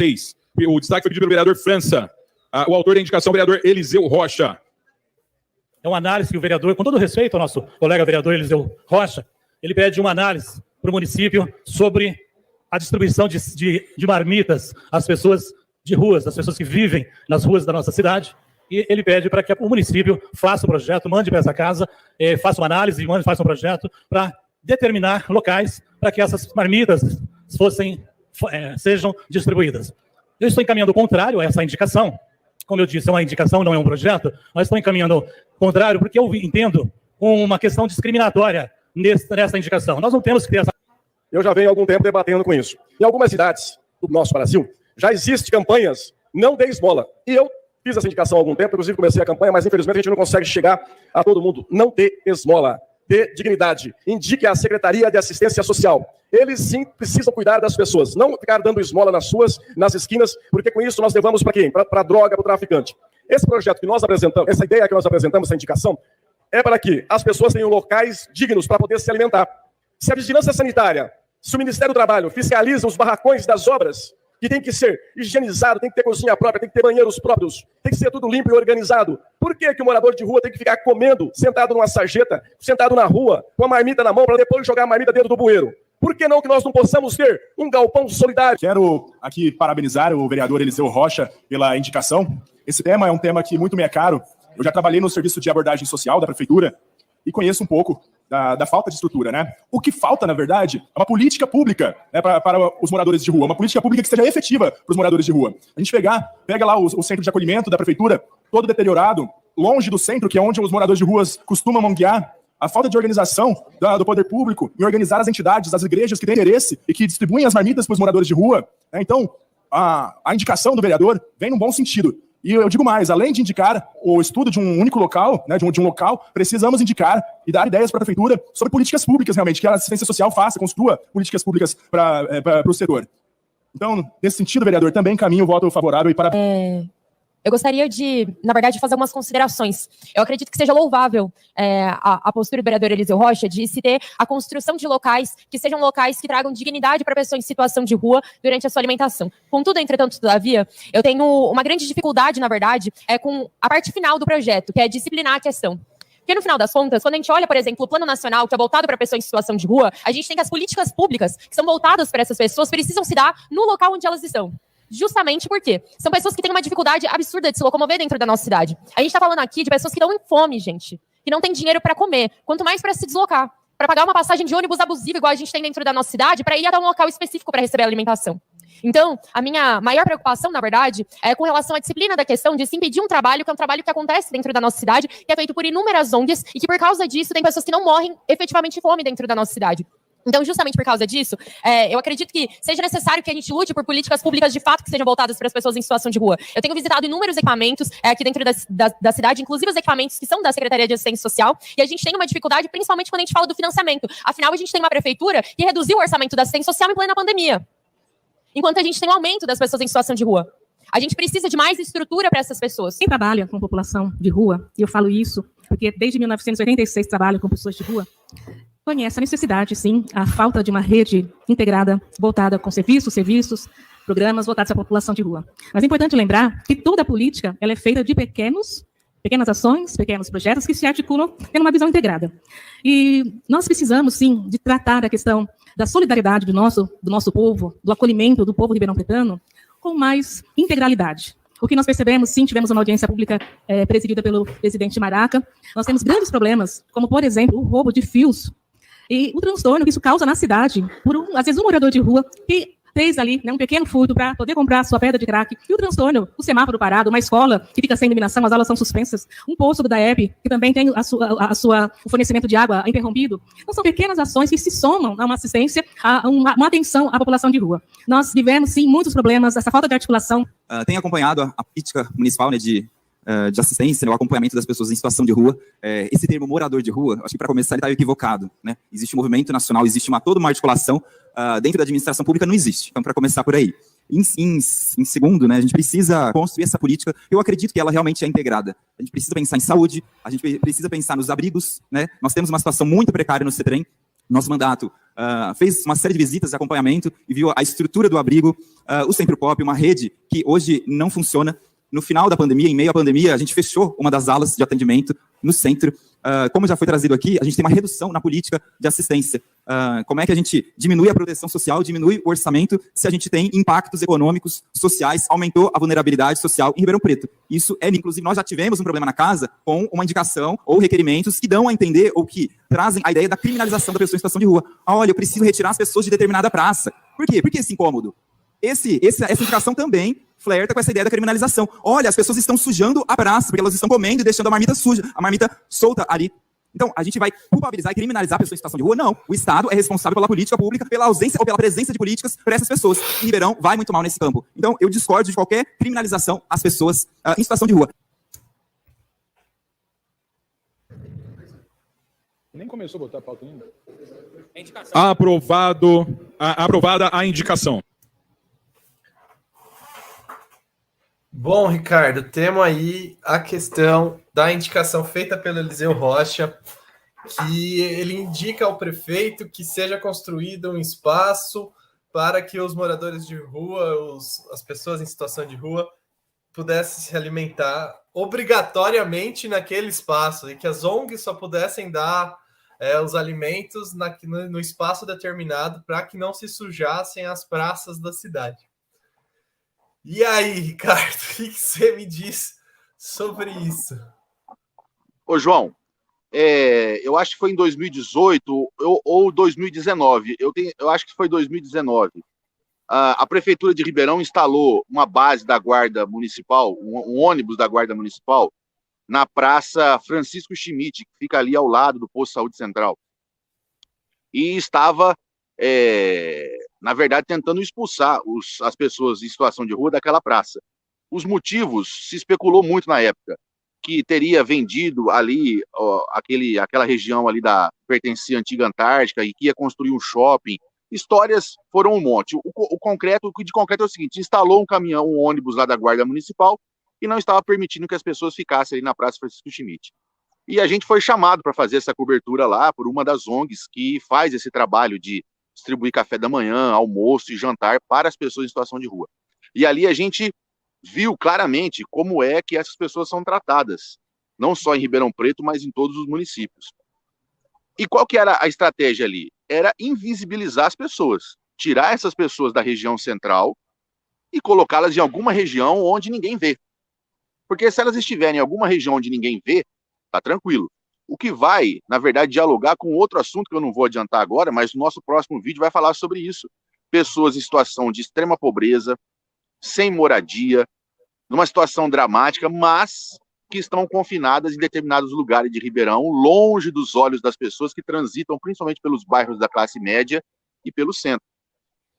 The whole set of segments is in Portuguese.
6. O destaque foi pedido pelo vereador França. O autor da indicação, o vereador Eliseu Rocha. É uma análise que o vereador, com todo respeito ao nosso colega vereador Eliseu Rocha, ele pede uma análise para o município sobre a distribuição de marmitas às pessoas de ruas, às pessoas que vivem nas ruas da nossa cidade. E ele pede para que o município faça o projeto, mande para essa casa, faça uma análise, faça um projeto para determinar locais para que essas marmitas sejam distribuídas. Eu estou encaminhando o contrário a essa indicação. Como eu disse, é uma indicação, não é um projeto, mas estou encaminhando o contrário porque eu entendo uma questão discriminatória nessa indicação. Nós não temos que ter essa... Eu já venho há algum tempo debatendo com isso. Em algumas cidades do nosso Brasil, já existem campanhas não dê esmola. E eu fiz essa indicação há algum tempo, inclusive comecei a campanha, mas infelizmente a gente não consegue chegar a todo mundo. Não dê esmola, dê dignidade. Indique a Secretaria de Assistência Social. Eles sim precisam cuidar das pessoas, não ficar dando esmola nas ruas, nas esquinas, porque com isso nós levamos para quem? Para droga, para o traficante. Esse projeto que nós apresentamos, essa ideia que nós apresentamos, essa indicação, é para que as pessoas tenham locais dignos para poder se alimentar. Se a vigilância sanitária, se o Ministério do Trabalho fiscaliza os barracões das obras, que tem que ser higienizado, tem que ter cozinha própria, tem que ter banheiros próprios, tem que ser tudo limpo e organizado. Por que que o morador de rua tem que ficar comendo, sentado numa sarjeta, sentado na rua, com a marmita na mão, para depois jogar a marmita dentro do bueiro? Por que não que nós não possamos ter um galpão solidário? Quero aqui parabenizar o vereador Eliseu Rocha pela indicação. Esse tema é um tema que muito me é caro. Eu já trabalhei no serviço de abordagem social da prefeitura e conheço um pouco da falta de estrutura, né? O que falta, na verdade, é uma política pública, né, para os moradores de rua, uma política pública que seja efetiva para os moradores de rua. A gente pega lá o centro de acolhimento da prefeitura, todo deteriorado, longe do centro, que é onde os moradores de ruas costumam manguear. A falta de organização do poder público em organizar as entidades, as igrejas que têm interesse e que distribuem as marmitas para os moradores de rua, né? Então, a indicação do vereador vem num bom sentido. E eu digo mais, além de indicar o estudo de um único local, né, de um local, precisamos indicar e dar ideias para a prefeitura sobre políticas públicas, realmente, que a assistência social construa políticas públicas para o setor. Então, nesse sentido, vereador, também encaminho o voto favorável e para... Eu gostaria de, na verdade, fazer algumas considerações. Eu acredito que seja louvável a postura do vereador Eliseu Rocha de se ter a construção de locais que sejam locais que tragam dignidade para a pessoa em situação de rua durante a sua alimentação. Contudo, entretanto, todavia, eu tenho uma grande dificuldade, na verdade, com a parte final do projeto, que é disciplinar a questão. Porque, no final das contas, quando a gente olha, por exemplo, o Plano Nacional, que é voltado para a pessoa em situação de rua, a gente tem que as políticas públicas que são voltadas para essas pessoas precisam se dar no local onde elas estão. Justamente porque são pessoas que têm uma dificuldade absurda de se locomover dentro da nossa cidade. A gente está falando aqui de pessoas que estão em fome, gente, que não tem dinheiro para comer, quanto mais para se deslocar, para pagar uma passagem de ônibus abusiva, igual a gente tem dentro da nossa cidade, para ir até um local específico para receber a alimentação. Então, a minha maior preocupação, na verdade, é com relação à disciplina da questão de se impedir um trabalho, que é um trabalho que acontece dentro da nossa cidade, que é feito por inúmeras ONGs, e que por causa disso tem pessoas que não morrem efetivamente de fome dentro da nossa cidade. Então, justamente por causa disso, eu acredito que seja necessário que a gente lute por políticas públicas de fato que sejam voltadas para as pessoas em situação de rua. Eu tenho visitado inúmeros equipamentos aqui dentro da cidade, inclusive os equipamentos que são da Secretaria de Assistência Social, e a gente tem uma dificuldade, principalmente quando a gente fala do financiamento. Afinal, a gente tem uma prefeitura que reduziu o orçamento da assistência social em plena pandemia, enquanto a gente tem um aumento das pessoas em situação de rua. A gente precisa de mais estrutura para essas pessoas. Quem trabalha com população de rua, e eu falo isso porque desde 1986 trabalho com pessoas de rua, conhece a necessidade, sim, a falta de uma rede integrada, voltada com serviços, programas voltados à população de rua. Mas é importante lembrar que toda a política ela é feita de pequenas ações, pequenos projetos que se articulam tendo uma visão integrada. E nós precisamos, sim, de tratar a questão da solidariedade do nosso povo, do acolhimento do povo ribeirão-pretano, com mais integralidade. O que nós percebemos, sim, tivemos uma audiência pública presidida pelo presidente Maraca. Nós temos grandes problemas, como, por exemplo, o roubo de fios e o transtorno que isso causa na cidade, às vezes um morador de rua que fez ali um pequeno furto para poder comprar sua pedra de crack, e o transtorno, o semáforo parado, uma escola que fica sem iluminação, as aulas são suspensas, um poço do DAEP, que também tem o fornecimento de água interrompido. Então são pequenas ações que se somam a uma assistência, a uma atenção à população de rua. Nós vivemos, sim, muitos problemas, essa falta de articulação. Tenho acompanhado a política municipal, né, de assistência, né, o acompanhamento das pessoas em situação de rua. Esse termo morador de rua, acho que para começar ele está equivocado, né? Existe um movimento nacional, existe toda uma articulação dentro da administração pública, não existe. Então, para começar por aí. Em segundo, né, a gente precisa construir essa política. Eu acredito que ela realmente é integrada. A gente precisa pensar em saúde, a gente precisa pensar nos abrigos, né? Nós temos uma situação muito precária no CETREM. nosso mandato, fez uma série de visitas de acompanhamento e viu a estrutura do abrigo, o Centro Pop, uma rede que hoje não funciona. No final da pandemia, em meio à pandemia, a gente fechou uma das alas de atendimento no centro. Como já foi trazido aqui, a gente tem uma redução na política de assistência. Como é que a gente diminui a proteção social, diminui o orçamento, se a gente tem impactos econômicos, sociais, aumentou a vulnerabilidade social em Ribeirão Preto. Isso é, inclusive, nós já tivemos um problema na casa com uma indicação ou requerimentos que dão a entender ou que trazem a ideia da criminalização da pessoa em situação de rua. Olha, eu preciso retirar as pessoas de determinada praça. Por quê? Por que esse incômodo? Essa indicação também flerta com essa ideia da criminalização. Olha, as pessoas estão sujando a praça, porque elas estão comendo e deixando a marmita suja, a marmita solta ali. Então, a gente vai culpabilizar e criminalizar a pessoa em situação de rua? Não. O Estado é responsável pela política pública, pela ausência ou pela presença de políticas para essas pessoas. E Ribeirão vai muito mal nesse campo. Então, eu discordo de qualquer criminalização às pessoas em situação de rua. Nem começou a botar a pauta ainda. Aprovada a indicação. Bom, Ricardo, temos aí a questão da indicação feita pelo Eliseu Rocha, que ele indica ao prefeito que seja construído um espaço para que os moradores de rua, as pessoas em situação de rua, pudessem se alimentar obrigatoriamente naquele espaço e que as ONGs só pudessem dar os alimentos no espaço determinado para que não se sujassem as praças da cidade. E aí, Ricardo, o que você me diz sobre isso? Ô, João, eu acho que foi em 2018 ou 2019. Eu acho que foi 2019. A Prefeitura de Ribeirão instalou uma base da Guarda Municipal, um ônibus da Guarda Municipal, na Praça Francisco Schmidt, que fica ali ao lado do Posto de Saúde Central. E estava, na verdade, tentando expulsar as pessoas em situação de rua daquela praça. Os motivos se especulou muito na época, que teria vendido ali aquela região ali pertencia à antiga Antártica e que ia construir um shopping. Histórias foram um monte. O de concreto é o seguinte: instalou um ônibus lá da Guarda Municipal e não estava permitindo que as pessoas ficassem ali na Praça Francisco Schmidt. E a gente foi chamado para fazer essa cobertura lá por uma das ONGs que faz esse trabalho de distribuir café da manhã, almoço e jantar para as pessoas em situação de rua. E ali a gente viu claramente como é que essas pessoas são tratadas, não só em Ribeirão Preto, mas em todos os municípios. E qual que era a estratégia ali? Era invisibilizar as pessoas, tirar essas pessoas da região central e colocá-las em alguma região onde ninguém vê. Porque se elas estiverem em alguma região onde ninguém vê, tá tranquilo. O que vai, na verdade, dialogar com outro assunto que eu não vou adiantar agora, mas o nosso próximo vídeo vai falar sobre isso. Pessoas em situação de extrema pobreza, sem moradia, numa situação dramática, mas que estão confinadas em determinados lugares de Ribeirão, longe dos olhos das pessoas que transitam principalmente pelos bairros da classe média e pelo centro.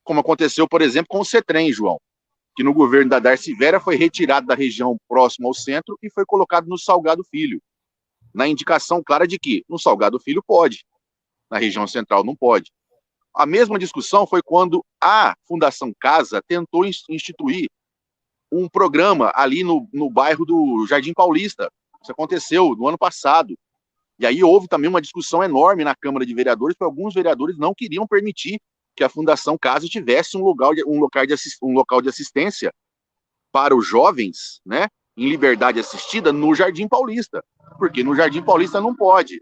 Como aconteceu, por exemplo, com o CETREM, João, que no governo da Darcy Vera foi retirado da região próxima ao centro e foi colocado no Salgado Filho, na indicação clara de que no Salgado Filho pode, na região central não pode. A mesma discussão foi quando a Fundação Casa tentou instituir um programa ali no bairro do Jardim Paulista. Isso aconteceu no ano passado. E aí houve também uma discussão enorme na Câmara de Vereadores, porque alguns vereadores não queriam permitir que a Fundação Casa tivesse um local de assistência para os jovens, né, em liberdade assistida no Jardim Paulista, porque no Jardim Paulista não pode.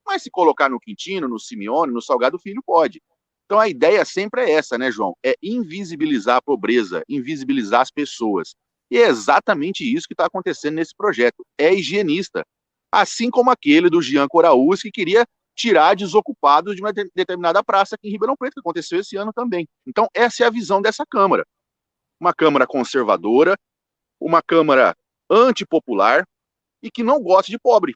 Mas se colocar no Quintino, no Simeone, no Salgado Filho, pode. Então a ideia sempre é essa, né, João? É invisibilizar a pobreza, invisibilizar as pessoas. E é exatamente isso que está acontecendo nesse projeto. É higienista. Assim como aquele do Jean Coraúz, que queria tirar desocupados de uma determinada praça aqui em Ribeirão Preto, que aconteceu esse ano também. Então essa é a visão dessa Câmara. Uma Câmara conservadora, uma Câmara antipopular e que não gosta de pobre.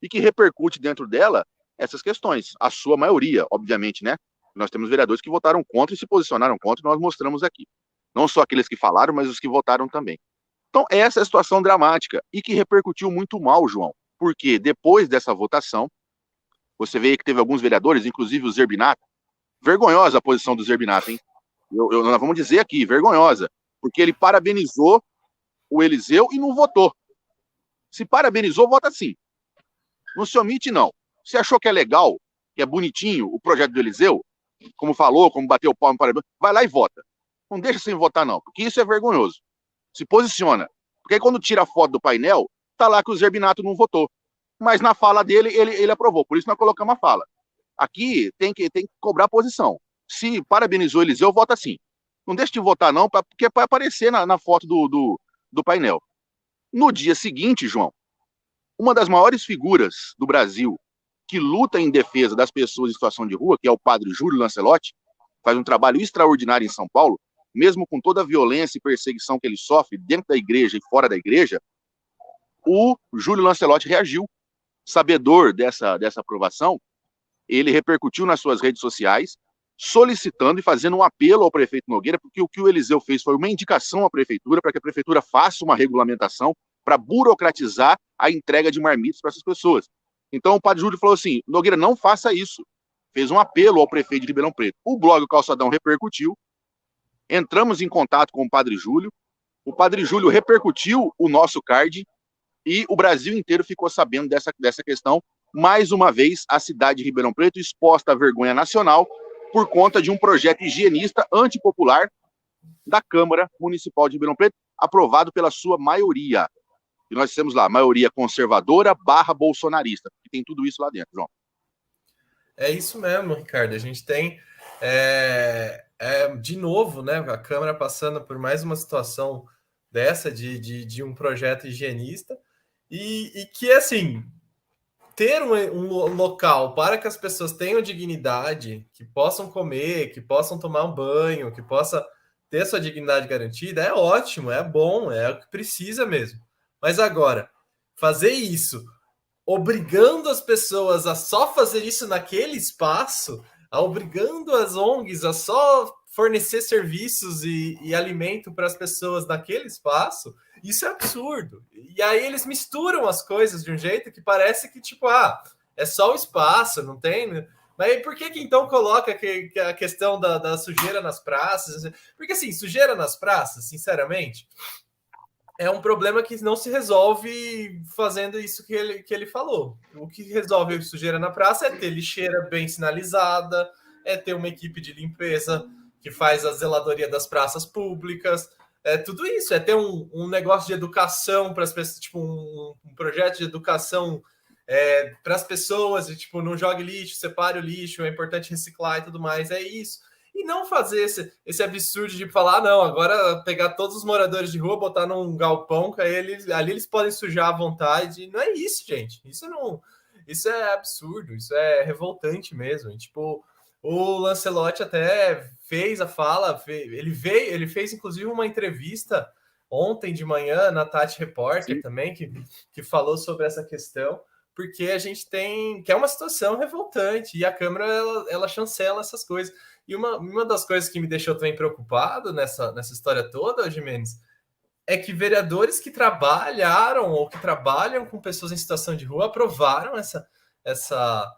E que repercute dentro dela essas questões. A sua maioria, obviamente, né? Nós temos vereadores que votaram contra e se posicionaram contra, e nós mostramos aqui. Não só aqueles que falaram, mas os que votaram também. Então, essa é a situação dramática e que repercutiu muito mal, João, porque depois dessa votação, você vê que teve alguns vereadores, inclusive o Zerbinato, vergonhosa a posição do Zerbinato, hein? Nós vamos dizer aqui, vergonhosa, porque ele parabenizou o Eliseu e não votou. Se parabenizou, vota sim. Não se omite, não. Se achou que é legal que é bonitinho, o projeto do Eliseu, como falou, como bateu o palmo para vai lá e vota. Não deixa sem votar, não, porque isso é vergonhoso. Se posiciona. Porque aí quando tira a foto do painel, tá lá que o Zerbinato não votou. Mas na fala dele, ele aprovou. Por isso nós colocamos a fala. Aqui tem que cobrar posição. Se parabenizou o Eliseu, vota sim. Não deixa de votar, não, porque é para aparecer na foto do painel. No dia seguinte, João, uma das maiores figuras do Brasil que luta em defesa das pessoas em situação de rua, que é o padre Júlio Lancelotti, faz um trabalho extraordinário em São Paulo, mesmo com toda a violência e perseguição que ele sofre dentro da igreja e fora da igreja, o Júlio Lancelotti reagiu. Sabedor dessa aprovação, ele repercutiu nas suas redes sociais, solicitando e fazendo um apelo ao prefeito Nogueira, porque o que o Eliseu fez foi uma indicação à prefeitura para que a prefeitura faça uma regulamentação para burocratizar a entrega de marmitas para essas pessoas. Então o padre Júlio falou assim, Nogueira, não faça isso. Fez um apelo ao prefeito de Ribeirão Preto. O blog O Calçadão repercutiu, entramos em contato com o padre Júlio repercutiu o nosso card e o Brasil inteiro ficou sabendo dessa questão. Mais uma vez, a cidade de Ribeirão Preto exposta à vergonha nacional por conta de um projeto higienista antipopular da Câmara Municipal de Ribeirão Preto, aprovado pela sua maioria. E nós temos lá, maioria conservadora / bolsonarista, que tem tudo isso lá dentro, João. É isso mesmo, Ricardo. A gente tem, de novo, né, a Câmara passando por mais uma situação dessa de um projeto higienista e que, assim, ter um local para que as pessoas tenham dignidade, que possam comer, que possam tomar um banho, que possa ter sua dignidade garantida, é ótimo, é bom, é o que precisa mesmo. Mas agora, fazer isso obrigando as pessoas a só fazer isso naquele espaço, obrigando as ONGs a só fornecer serviços e alimento para as pessoas naquele espaço, isso é absurdo. E aí eles misturam as coisas de um jeito que parece que, tipo, é só o espaço, não tem... Mas por que então coloca a questão da sujeira nas praças? Porque, assim, sujeira nas praças, sinceramente, é um problema que não se resolve fazendo isso que ele falou. O que resolve sujeira na praça é ter lixeira bem sinalizada, é ter uma equipe de limpeza que faz a zeladoria das praças públicas, é tudo isso, é ter um negócio de educação para as pessoas, tipo um projeto de educação para as pessoas, tipo, não jogue lixo, separe o lixo, é importante reciclar e tudo mais, é isso. E não fazer esse absurdo de falar, não, agora pegar todos os moradores de rua, botar num galpão, que ali eles podem sujar à vontade. Não é isso, gente. Isso é absurdo, isso é revoltante mesmo. E, tipo, o Lancelotti até fez a fala, ele fez inclusive uma entrevista ontem de manhã na Tati Repórter também, que falou sobre essa questão, porque a gente tem, que é uma situação revoltante, e a Câmara, ela chancela essas coisas. E uma das coisas que me deixou também preocupado nessa história toda, Gimenez, é que vereadores que trabalharam ou que trabalham com pessoas em situação de rua aprovaram essa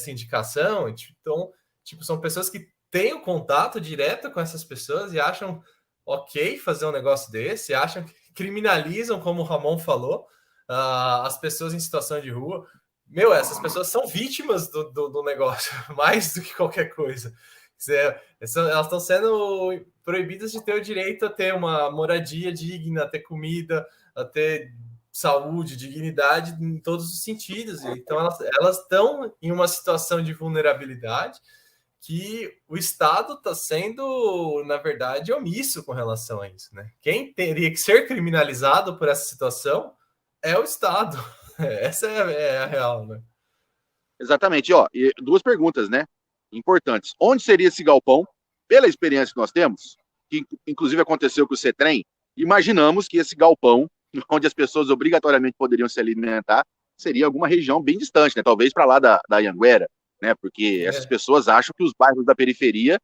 indicação. Então, tipo, são pessoas que têm o contato direto com essas pessoas e acham ok fazer um negócio desse, acham que criminalizam, como o Ramon falou, as pessoas em situação de rua. Meu, essas pessoas são vítimas do negócio, mais do que qualquer coisa. Elas estão sendo proibidas de ter o direito a ter uma moradia digna, a ter comida, a ter saúde, dignidade em todos os sentidos. Então, elas estão em uma situação de vulnerabilidade que o Estado está sendo, na verdade, omisso com relação a isso, né? Quem teria que ser criminalizado por essa situação é o Estado. Essa é a real, né? Exatamente. E duas perguntas, né? Importantes. Onde seria esse galpão? Pela experiência que nós temos, que inclusive aconteceu com o CETREM, imaginamos que esse galpão, onde as pessoas obrigatoriamente poderiam se alimentar, seria alguma região bem distante, né? Talvez para lá da Anhanguera, né? Porque essas pessoas acham que os bairros da periferia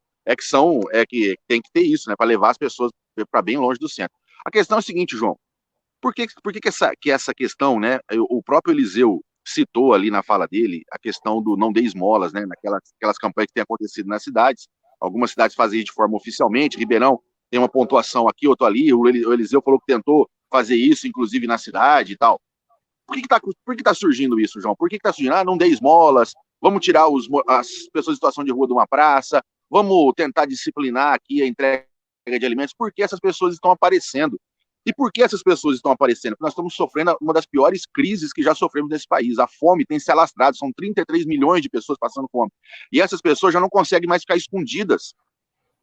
que tem que ter isso, né? Para levar as pessoas para bem longe do centro. A questão é a seguinte, João. Por que essa questão, né? O próprio Eliseu citou ali na fala dele a questão do não dê esmolas, né? Naquelas campanhas que têm acontecido nas cidades. Algumas cidades fazem isso de forma oficialmente. Ribeirão tem uma pontuação aqui, outra ali. O Eliseu falou que tentou fazer isso, inclusive na cidade e tal. Por que tá surgindo isso, João? Por que tá surgindo? Não dê esmolas, vamos tirar as pessoas em situação de rua de uma praça, vamos tentar disciplinar aqui a entrega de alimentos. Por que essas pessoas estão aparecendo? E por que essas pessoas estão aparecendo? Porque nós estamos sofrendo uma das piores crises que já sofremos nesse país. A fome tem se alastrado, são 33 milhões de pessoas passando fome. E essas pessoas já não conseguem mais ficar escondidas,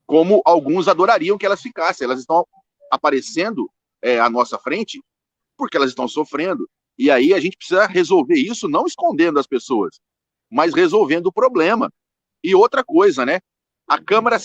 como alguns adorariam que elas ficassem. Elas estão aparecendo à nossa frente porque elas estão sofrendo. E aí a gente precisa resolver isso não escondendo as pessoas, mas resolvendo o problema. E outra coisa, né? A Câmara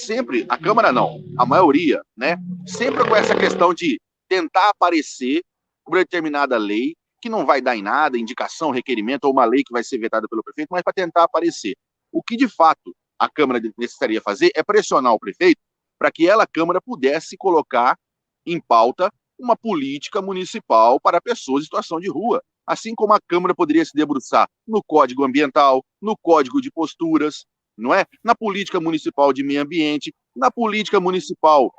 não, a maioria, né? Sempre com essa questão de tentar aparecer por determinada lei, que não vai dar em nada, indicação, requerimento, ou uma lei que vai ser vetada pelo prefeito, mas para tentar aparecer. O que, de fato, a Câmara necessitaria fazer é pressionar o prefeito para que a Câmara pudesse colocar em pauta uma política municipal para pessoas em situação de rua. Assim como a Câmara poderia se debruçar no Código Ambiental, no Código de Posturas, não é? Na política municipal de meio ambiente, na política municipal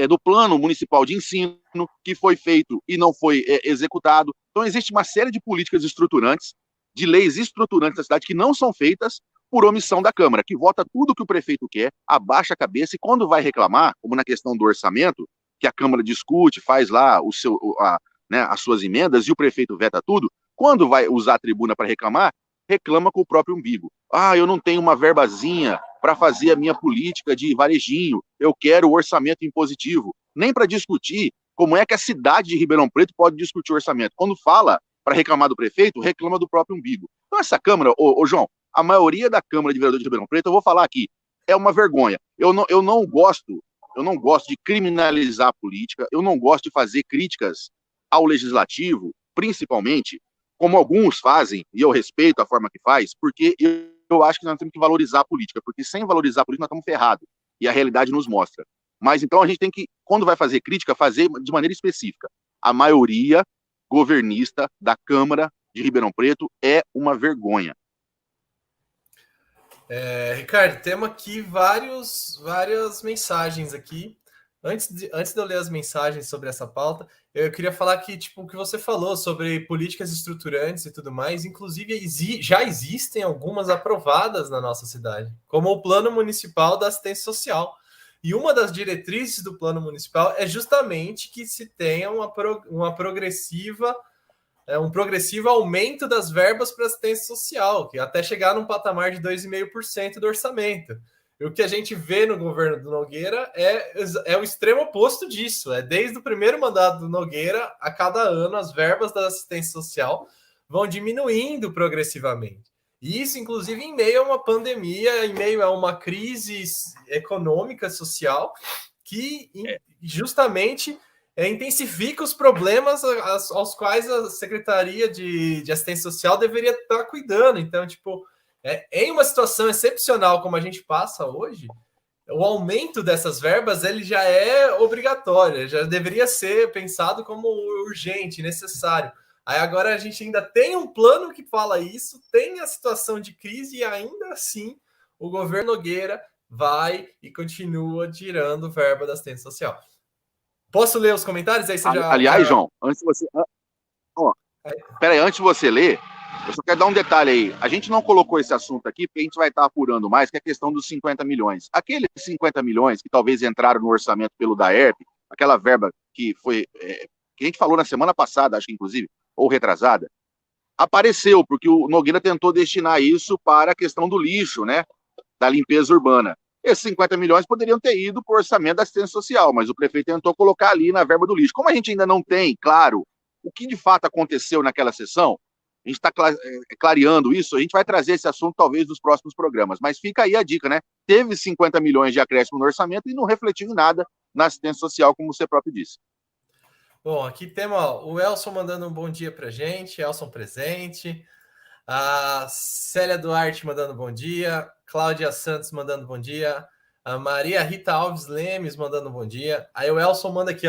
do Plano Municipal de Ensino, que foi feito e não foi executado. Então, existe uma série de políticas estruturantes, de leis estruturantes da cidade que não são feitas por omissão da Câmara, que vota tudo que o prefeito quer, abaixa a cabeça e quando vai reclamar, como na questão do orçamento, que a Câmara discute, faz lá as suas emendas e o prefeito veta tudo, quando vai usar a tribuna para reclamar, reclama com o próprio umbigo. Eu não tenho uma verbazinha para fazer a minha política de varejinho, eu quero o orçamento impositivo. Nem para discutir como é que a cidade de Ribeirão Preto pode discutir o orçamento. Quando fala para reclamar do prefeito, reclama do próprio umbigo. Então essa Câmara, João, a maioria da Câmara de Vereadores de Ribeirão Preto, eu vou falar aqui, é uma vergonha. Eu não gosto de criminalizar a política, eu não gosto de fazer críticas ao legislativo, principalmente, como alguns fazem, e eu respeito a forma que faz, porque eu acho que nós temos que valorizar a política, porque sem valorizar a política nós estamos ferrados, e a realidade nos mostra. Mas então a gente tem que, quando vai fazer crítica, fazer de maneira específica. A maioria governista da Câmara de Ribeirão Preto é uma vergonha. Ricardo, temos aqui várias mensagens aqui. Antes de eu ler as mensagens sobre essa pauta, eu queria falar que, o que você falou sobre políticas estruturantes e tudo mais, inclusive já existem algumas aprovadas na nossa cidade, como o Plano Municipal da Assistência Social. E uma das diretrizes do Plano Municipal é justamente que se tenha um progressivo aumento das verbas para assistência social, que até chegar num patamar de 2,5% do orçamento. E o que a gente vê no governo do Nogueira é o extremo oposto disso. Desde o primeiro mandato do Nogueira, a cada ano, as verbas da assistência social vão diminuindo progressivamente. E isso, inclusive, em meio a uma pandemia, em meio a uma crise econômica, social, que justamente intensifica os problemas aos quais a Secretaria de Assistência Social deveria estar cuidando. Então, em uma situação excepcional como a gente passa hoje, o aumento dessas verbas ele já é obrigatório, já deveria ser pensado como urgente, necessário. Aí agora a gente ainda tem um plano que fala isso, tem a situação de crise e ainda assim o governo Nogueira vai e continua tirando verba da assistência social. Posso ler os comentários? Aí você Aliás, João, antes de você... antes de você ler, eu só quero dar um detalhe aí. A gente não colocou esse assunto aqui porque a gente vai estar apurando mais, que é a questão dos 50 milhões. Aqueles 50 milhões que talvez entraram no orçamento pelo DAERP, aquela verba que foi... que a gente falou na semana passada, acho que inclusive, ou retrasada, apareceu, porque o Nogueira tentou destinar isso para a questão do lixo, né? Da limpeza urbana. Esses 50 milhões poderiam ter ido para o orçamento da assistência social, mas o prefeito tentou colocar ali na verba do lixo. Como a gente ainda não tem, claro, o que de fato aconteceu naquela sessão, a gente está clareando isso, a gente vai trazer esse assunto talvez nos próximos programas, mas fica aí a dica, né? Teve 50 milhões de acréscimo no orçamento e não refletiu em nada na assistência social, como você próprio disse. Bom, aqui temos o Elson mandando um bom dia pra gente, Elson presente, a Célia Duarte mandando bom dia, Cláudia Santos mandando bom dia, a Maria Rita Alves Lemes mandando bom dia. Aí o Elson manda aqui,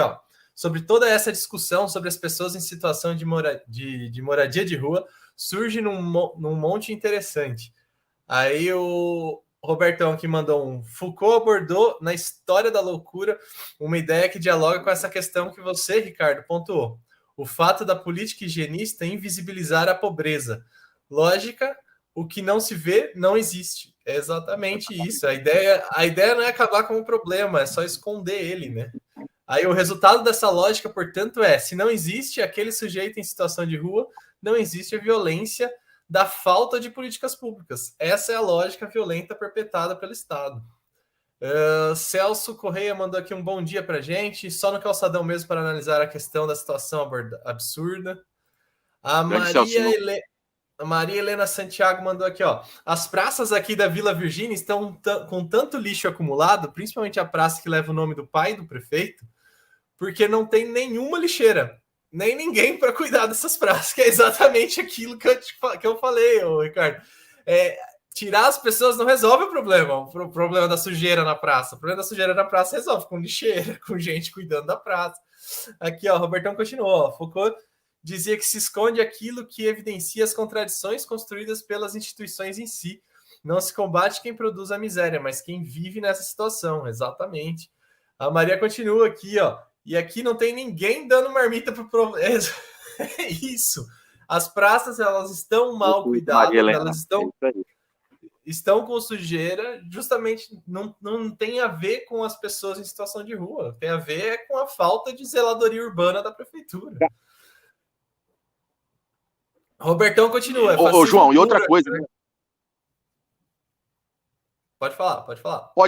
sobre toda essa discussão sobre as pessoas em situação de moradia de rua, surge num monte interessante. Aí o Robertão aqui mandou um: Foucault abordou na História da Loucura uma ideia que dialoga com essa questão que você, Ricardo, pontuou. O fato da política higienista invisibilizar a pobreza. Lógica, o que não se vê não existe. É exatamente isso. A ideia não é acabar com o problema, é só esconder ele, né? Aí o resultado dessa lógica, portanto, se não existe aquele sujeito em situação de rua, não existe a violência da falta de políticas públicas. Essa é a lógica violenta perpetrada pelo Estado. Celso Correia mandou aqui um bom dia para gente, só no calçadão mesmo para analisar a questão da situação absurda. A Maria Helena Santiago mandou aqui, ó. As praças aqui da Vila Virgínia estão com tanto lixo acumulado, principalmente a praça que leva o nome do pai do prefeito, porque não tem nenhuma lixeira, nem ninguém para cuidar dessas praças, que é exatamente aquilo que eu falei, Ricardo. Tirar as pessoas não resolve o problema da sujeira na praça. O problema da sujeira na praça resolve com lixeira, com gente cuidando da praça. Aqui, ó, Robertão continuou, ó. Foucault dizia que se esconde aquilo que evidencia as contradições construídas pelas instituições em si. Não se combate quem produz a miséria, mas quem vive nessa situação. Exatamente. A Maria continua aqui, ó. E aqui não tem ninguém dando marmita pro problema. É isso. As praças, elas estão mal cuidadas, elas estão com sujeira, justamente não tem a ver com as pessoas em situação de rua, tem a ver com a falta de zeladoria urbana da prefeitura. Robertão continua. Ô, João, e outra coisa... Né? Pode falar.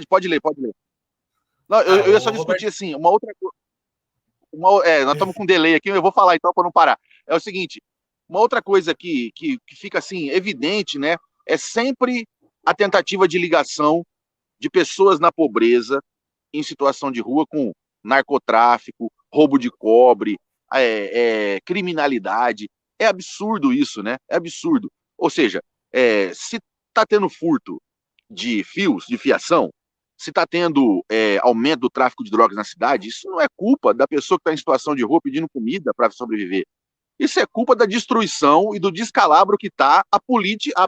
Pode ler. Não, eu ia só discutir, assim, uma outra coisa. Nós estamos com delay aqui, eu vou falar então para não parar. É o seguinte, uma outra coisa que fica, assim, evidente, né, é sempre a tentativa de ligação de pessoas na pobreza, em situação de rua, com narcotráfico, roubo de cobre, criminalidade. É absurdo isso, né? É absurdo. Ou seja, se está tendo furto de fios, de fiação, se está tendo aumento do tráfico de drogas na cidade, isso não é culpa da pessoa que está em situação de rua pedindo comida para sobreviver. Isso é culpa da destruição e do descalabro que está a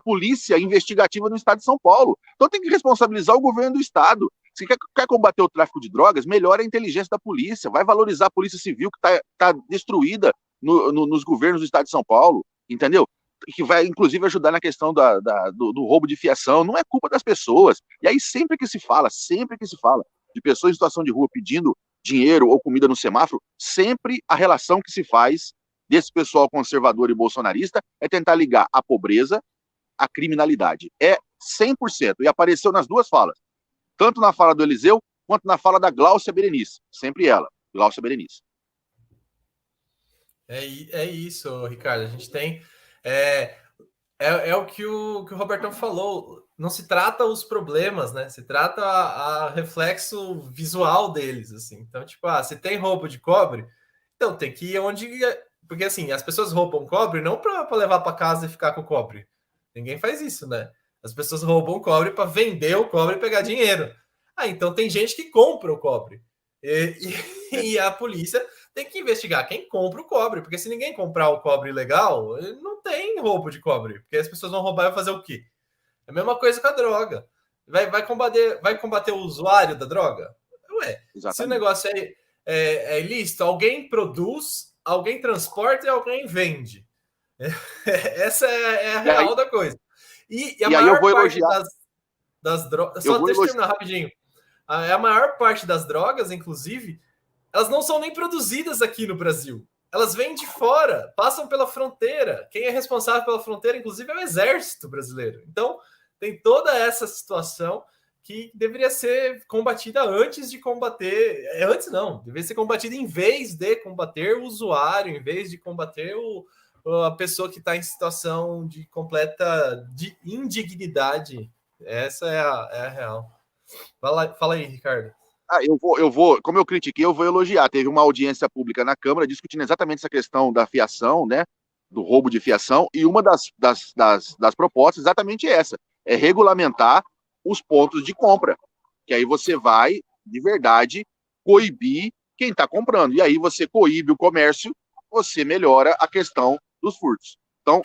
polícia investigativa no estado de São Paulo. Então tem que responsabilizar o governo do estado. Se quer combater o tráfico de drogas, melhora a inteligência da polícia, vai valorizar a polícia civil que está destruída nos governos do estado de São Paulo, entendeu? Que vai, inclusive, ajudar na questão do roubo de fiação. Não é culpa das pessoas. E aí, sempre que se fala de pessoas em situação de rua pedindo dinheiro ou comida no semáforo, sempre a relação que se faz desse pessoal conservador e bolsonarista é tentar ligar a pobreza à criminalidade. É 100%. E apareceu nas duas falas. Tanto na fala do Eliseu, quanto na fala da Gláucia Berenice. Sempre ela, Gláucia Berenice. É isso, Ricardo. A gente tem... o que o Robertão falou. Não se trata os problemas, né? Se trata a reflexo visual deles, assim. Então, tipo, se tem roubo de cobre, então tem que ir onde... Porque, assim, as pessoas roubam cobre não para levar para casa e ficar com o cobre. Ninguém faz isso, né? As pessoas roubam cobre para vender o cobre e pegar dinheiro. Então tem gente que compra o cobre. E a polícia tem que investigar quem compra o cobre, porque se ninguém comprar o cobre legal, não tem roubo de cobre, porque as pessoas vão roubar e vai fazer o quê? É a mesma coisa com a droga. Vai combater o usuário da droga? Ué, se o negócio é ilícito, alguém produz, alguém transporta e alguém vende. Essa é a real da coisa. E a maior parte das drogas... Só deixa eu terminar rapidinho. A maior parte das drogas, inclusive, elas não são nem produzidas aqui no Brasil. Elas vêm de fora, passam pela fronteira. Quem é responsável pela fronteira, inclusive, é o Exército Brasileiro. Então, tem toda essa situação que deveria ser combatida antes de combater... Antes não, deveria ser combatida em vez de combater o usuário, em vez de combater a pessoa que está em situação de completa indignidade. Essa é a real. Fala aí, Ricardo. Eu vou, como eu critiquei, eu vou elogiar. Teve uma audiência pública na Câmara discutindo exatamente essa questão da fiação, né? Do roubo de fiação, e uma das propostas é exatamente essa: é regulamentar os pontos de compra. Que aí você vai, de verdade, coibir quem está comprando. E aí você coíbe o comércio, você melhora a questão dos furtos. Então,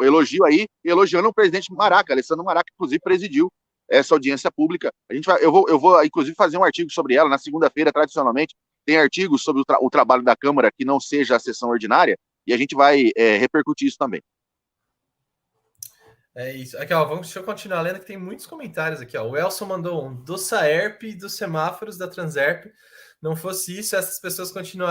eu elogio aí, elogiando o presidente Maraca, Alessandro Maraca, inclusive presidiu essa audiência pública. Eu vou inclusive, fazer um artigo sobre ela na segunda-feira, tradicionalmente. tem artigos sobre o trabalho da Câmara que não seja a sessão ordinária, e a gente vai repercutir isso também. É isso. Aqui, ó, deixa eu continuar lendo que tem muitos comentários aqui, ó. O Elson mandou um do Saerp e dos semáforos da Transerp. Não fosse isso, essas pessoas continuariam